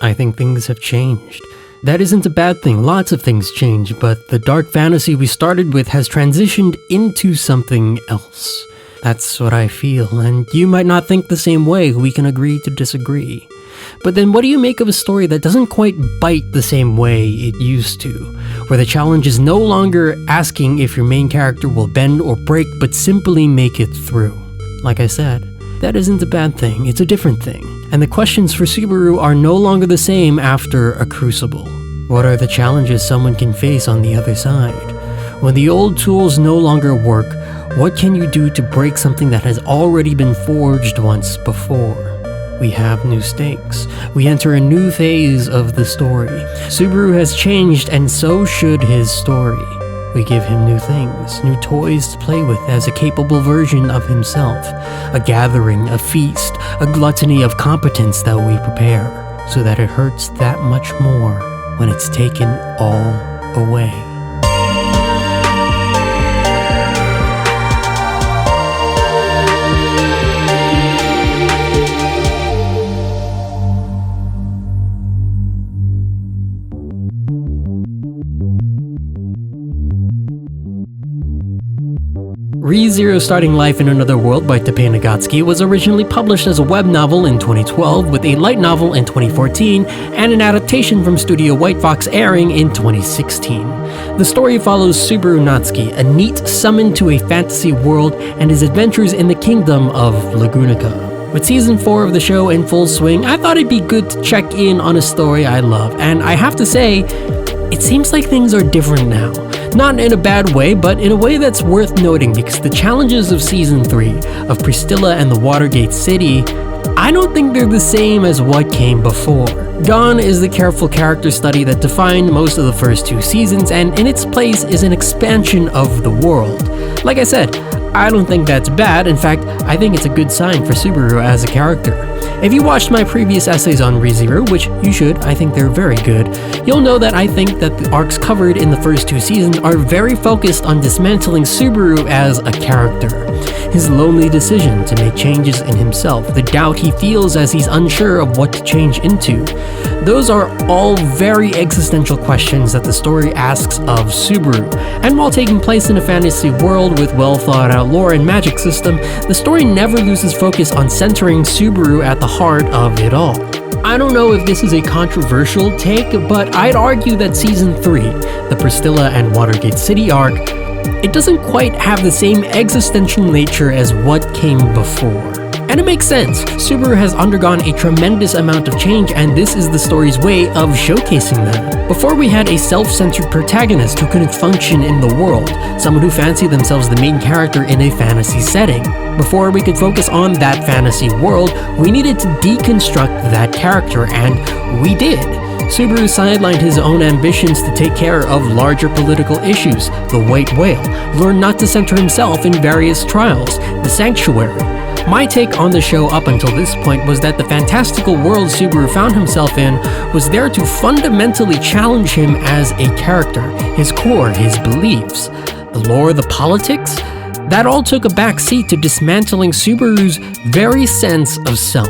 I think things have changed. That isn't a bad thing, lots of things change, but the dark fantasy we started with has transitioned into something else. That's what I feel, and you might not think the same way. We can agree to disagree. But then what do you make of a story that doesn't quite bite the same way it used to? Where the challenge is no longer asking if your main character will bend or break, but simply make it through. Like I said, that isn't a bad thing, it's a different thing. And the questions for Subaru are no longer the same after a crucible. What are the challenges someone can face on the other side? When the old tools no longer work, what can you do to break something that has already been forged once before? We have new stakes. We enter a new phase of the story. Subaru has changed, and so should his story. We give him new things, new toys to play with as a capable version of himself. A gathering, a feast, a gluttony of competence that we prepare, so that it hurts that much more when it's taken all away. ReZero Starting Life in Another World by Teppei Nagatsuki was originally published as a web novel in 2012, with a light novel in 2014, and an adaptation from Studio White Fox airing in 2016. The story follows Subaru Natsuki, a NEET summoned to a fantasy world, and his adventures in the kingdom of Lagunica. With season 4 of the show in full swing, I thought it'd be good to check in on a story I love, and I have to say, it seems like things are different now. Not in a bad way, but in a way that's worth noting, because the challenges of Season 3, of Priscilla and the Watergate City, I don't think they're the same as what came before. Dawn is the careful character study that defined most of the first 2 seasons, and in its place is an expansion of the world. Like I said, I don't think that's bad. In fact, I think it's a good sign for Subaru as a character. If you watched my previous essays on ReZero, which you should, I think they're very good, you'll know that I think that the arcs covered in the first 2 seasons are very focused on dismantling Subaru as a character. His lonely decision to make changes in himself, the doubt he feels as he's unsure of what to change into. Those are all very existential questions that the story asks of Subaru. And while taking place in a fantasy world with well thought out lore and magic system, the story never loses focus on centering Subaru at the heart of it all. I don't know if this is a controversial take, but I'd argue that Season 3, the Priscilla and Watergate City arc, it doesn't quite have the same existential nature as what came before. And it makes sense. Subaru has undergone a tremendous amount of change, and this is the story's way of showcasing that. Before, we had a self-centered protagonist who couldn't function in the world, someone who fancied themselves the main character in a fantasy setting. Before we could focus on that fantasy world, we needed to deconstruct that character, and we did. Subaru sidelined his own ambitions to take care of larger political issues, the white whale, learned not to center himself in various trials, the sanctuary. My take on the show up until this point was that the fantastical world Subaru found himself in was there to fundamentally challenge him as a character, his core, his beliefs. The lore, the politics, that all took a back seat to dismantling Subaru's very sense of self.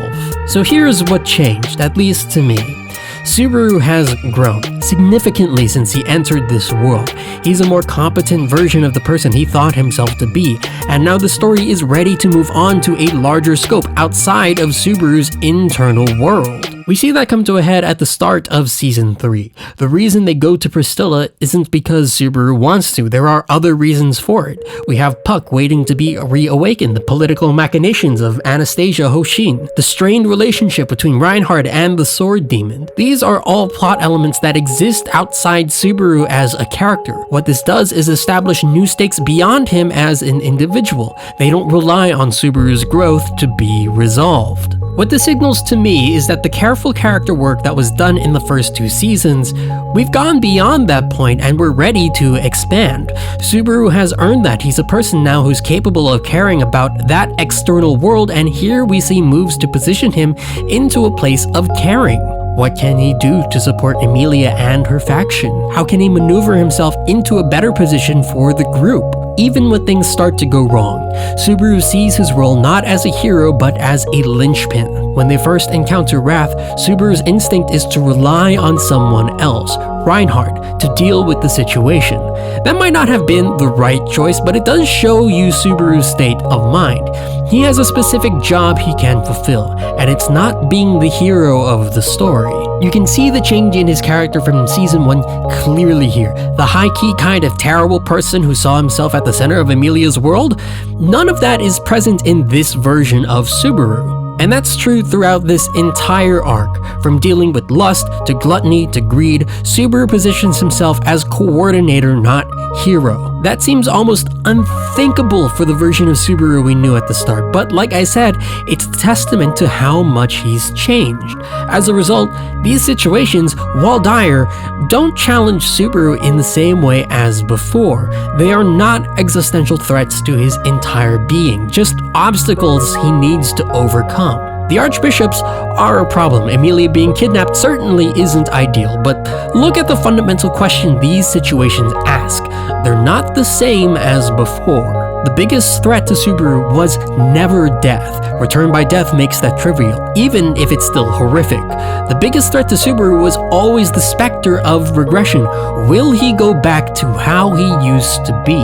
So here's what changed, at least to me. Subaru has grown significantly since he entered this world. He's a more competent version of the person he thought himself to be, and now the story is ready to move on to a larger scope outside of Subaru's internal world. We see that come to a head at the start of Season 3. The reason they go to Priscilla isn't because Subaru wants to, there are other reasons for it. We have Puck waiting to be reawakened, the political machinations of Anastasia Hoshin, the strained relationship between Reinhard and the Sword Demon. These are all plot elements that exist outside Subaru as a character. What this does is establish new stakes beyond him as an individual. They don't rely on Subaru's growth to be resolved. What this signals to me is that the careful character work that was done in the first 2 seasons, we've gone beyond that point and we're ready to expand. Subaru has earned that. He's a person now who's capable of caring about that external world, and here we see moves to position him into a place of caring. What can he do to support Emilia and her faction? How can he maneuver himself into a better position for the group? even when things start to go wrong. Subaru sees his role not as a hero but as a linchpin. When they first encounter Wrath, Subaru's instinct is to rely on someone else, Reinhardt, to deal with the situation. That might not have been the right choice, but it does show you Subaru's state of mind. He has a specific job he can fulfill, and it's not being the hero of the story. You can see the change in his character from Season 1 clearly here. The high-key kind of terrible person who saw himself at the center of Emilia's world, none of that is present in this version of Subaru. And that's true throughout this entire arc. From dealing with lust, to gluttony, to greed, Subaru positions himself as coordinator, not hero. That seems almost unthinkable for the version of Subaru we knew at the start, but like I said, it's a testament to how much he's changed. As a result, these situations, while dire, don't challenge Subaru in the same way as before. They are not existential threats to his entire being, just obstacles he needs to overcome. The archbishops are a problem. Emilia being kidnapped certainly isn't ideal, but look at the fundamental question these situations ask. They're not the same as before. The biggest threat to Subaru was never death. Return by death makes that trivial, even if it's still horrific. The biggest threat to Subaru was always the specter of regression. Will he go back to how he used to be?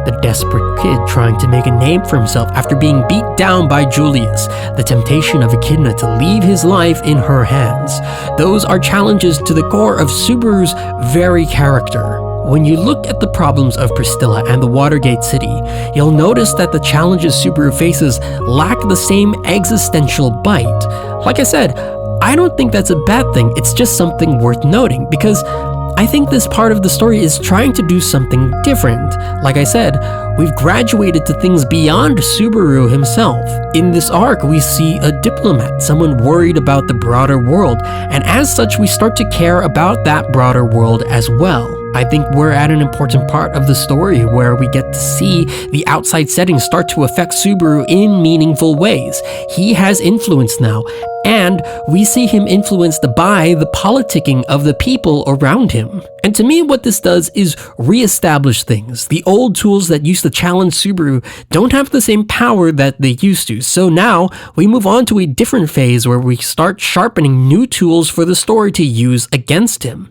The desperate kid trying to make a name for himself after being beat down by Julius. The temptation of Echidna to leave his life in her hands. Those are challenges to the core of Subaru's very character. When you look at the problems of Priscilla and the Watergate City, you'll notice that the challenges Subaru faces lack the same existential bite. Like I said, I don't think that's a bad thing, it's just something worth noting, because I think this part of the story is trying to do something different. Like I said, we've graduated to things beyond Subaru himself. In this arc, we see a diplomat, someone worried about the broader world, and as such, we start to care about that broader world as well. I think we're at an important part of the story where we get to see the outside settings start to affect Subaru in meaningful ways. He has influence now, and we see him influenced by the politicking of the people around him. And to me, what this does is re-establish things. The old tools that used to challenge Subaru don't have the same power that they used to. So now we move on to a different phase where we start sharpening new tools for the story to use against him.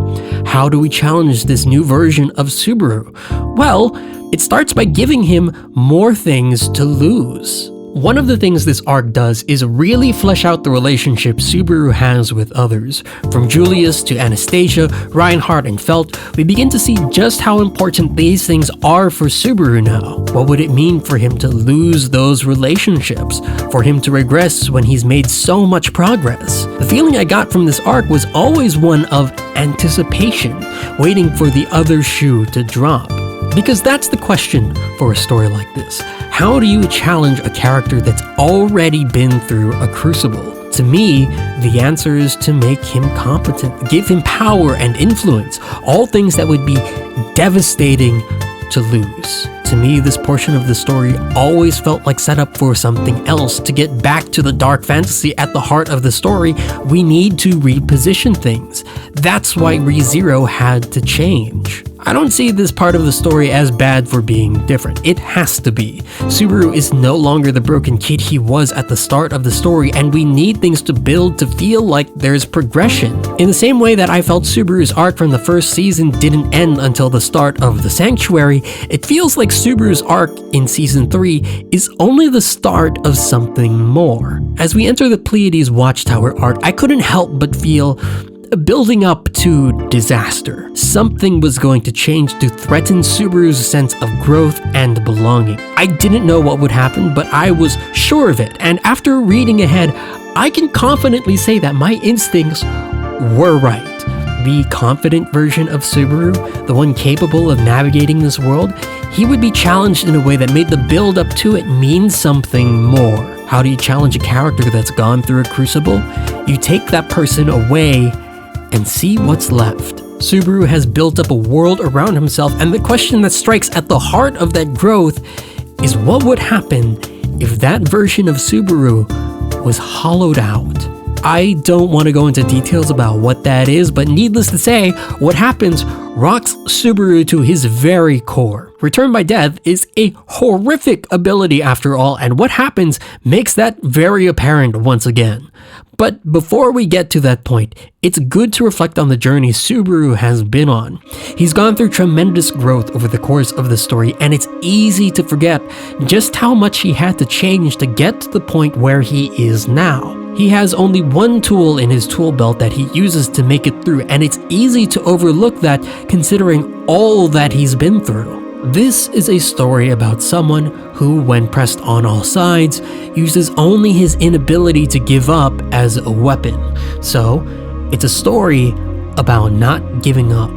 How do we challenge this new version of Subaru? Well, it starts by giving him more things to lose. One of the things this arc does is really flesh out the relationship Subaru has with others. From Julius to Anastasia, Reinhardt, and Felt, we begin to see just how important these things are for Subaru now. What would it mean for him to lose those relationships? For him to regress when he's made so much progress? The feeling I got from this arc was always one of anticipation, waiting for the other shoe to drop. Because that's the question for a story like this. How do you challenge a character that's already been through a crucible? To me, the answer is to make him competent, give him power and influence, all things that would be devastating to lose. To me, this portion of the story always felt like setup for something else. To get back to the dark fantasy at the heart of the story, we need to reposition things. That's why ReZero had to change. I don't see this part of the story as bad for being different. It has to be. Subaru is no longer the broken kid he was at the start of the story, and we need things to build to feel like there's progression. In the same way that I felt Subaru's arc from the first season didn't end until the start of The Sanctuary, it feels like Subaru's arc in Season 3 is only the start of something more. As we enter the Pleiades Watchtower arc, I couldn't help but feel building up to disaster. Something was going to change to threaten Subaru's sense of growth and belonging. I didn't know what would happen, but I was sure of it, and after reading ahead, I can confidently say that my instincts were right. The confident version of Subaru, the one capable of navigating this world, he would be challenged in a way that made the build up to it mean something more. How do you challenge a character that's gone through a crucible? You take that person away and see what's left. Subaru has built up a world around himself, and the question that strikes at the heart of that growth is what would happen if that version of Subaru was hollowed out? I don't want to go into details about what that is, but needless to say, what happens rocks Subaru to his very core. Return by Death is a horrific ability after all, and what happens makes that very apparent once again. But before we get to that point, it's good to reflect on the journey Subaru has been on. He's gone through tremendous growth over the course of the story, and it's easy to forget just how much he had to change to get to the point where he is now. He has only one tool in his tool belt that he uses to make it through, and it's easy to overlook that considering all that he's been through. This is a story about someone who, when pressed on all sides, uses only his inability to give up as a weapon. So, it's a story about not giving up.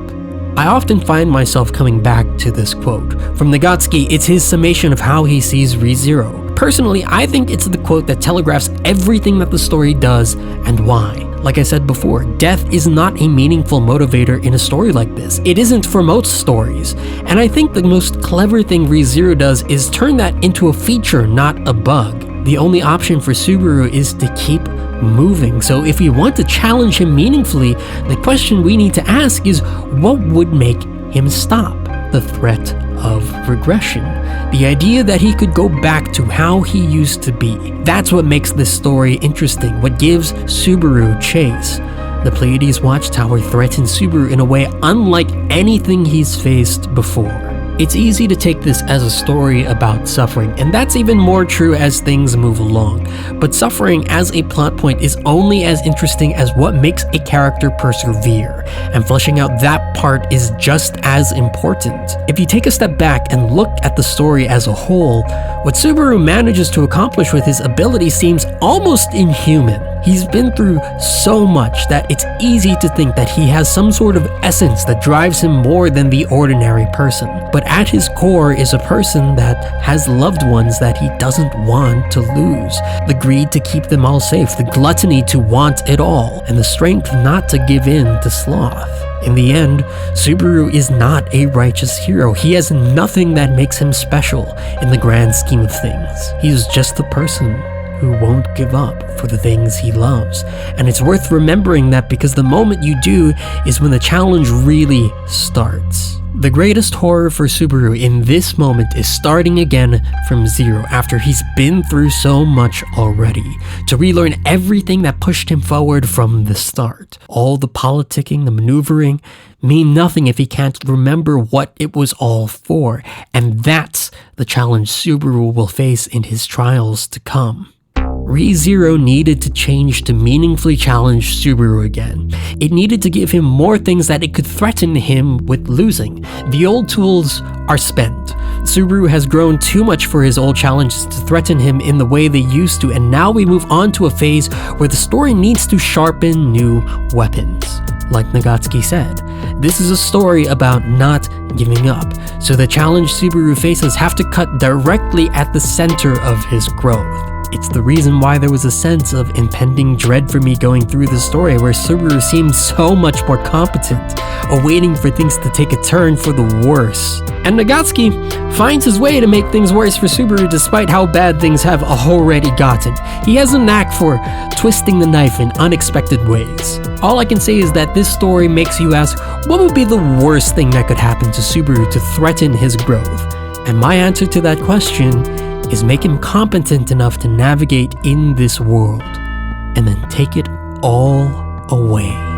I often find myself coming back to this quote. From Nagatsuki, it's his summation of how he sees ReZero. Personally, I think it's the quote that telegraphs everything that the story does and why. Like I said before, death is not a meaningful motivator in a story like this. It isn't for most stories. And I think the most clever thing ReZero does is turn that into a feature, not a bug. The only option for Subaru is to keep moving. So if we want to challenge him meaningfully, the question we need to ask is, what would make him stop? The threat of regression. The idea that he could go back to how he used to be. That's what makes this story interesting, what gives Subaru chase. The Pleiades Watchtower threatens Subaru in a way unlike anything he's faced before. It's easy to take this as a story about suffering, and that's even more true as things move along. But suffering as a plot point is only as interesting as what makes a character persevere, and fleshing out that part is just as important. If you take a step back and look at the story as a whole, what Subaru manages to accomplish with his ability seems almost inhuman. He's been through so much that it's easy to think that he has some sort of essence that drives him more than the ordinary person. But at his core is a person that has loved ones that he doesn't want to lose. The greed to keep them all safe, the gluttony to want it all, and the strength not to give in to sloth. In the end, Subaru is not a righteous hero. He has nothing that makes him special in the grand scheme of things. He's just a person who won't give up for the things he loves. And it's worth remembering that, because the moment you do is when the challenge really starts. The greatest horror for Subaru in this moment is starting again from zero after he's been through so much already, to relearn everything that pushed him forward from the start. All the politicking, the maneuvering, mean nothing if he can't remember what it was all for, and that's the challenge Subaru will face in his trials to come. ReZero needed to change to meaningfully challenge Subaru again. It needed to give him more things that it could threaten him with losing. The old tools are spent. Subaru has grown too much for his old challenges to threaten him in the way they used to, and now we move on to a phase where the story needs to sharpen new weapons. Like Nagatsuki said, this is a story about not giving up, so the challenge Subaru faces have to cut directly at the center of his growth. It's the reason why there was a sense of impending dread for me going through the story, where Subaru seemed so much more competent, awaiting for things to take a turn for the worse. And Nagatsuki finds his way to make things worse for Subaru despite how bad things have already gotten. He has a knack for twisting the knife in unexpected ways. All I can say is that this story makes you ask, what would be the worst thing that could happen to Subaru to threaten his growth? And my answer to that question is make him competent enough to navigate in this world, and then take it all away.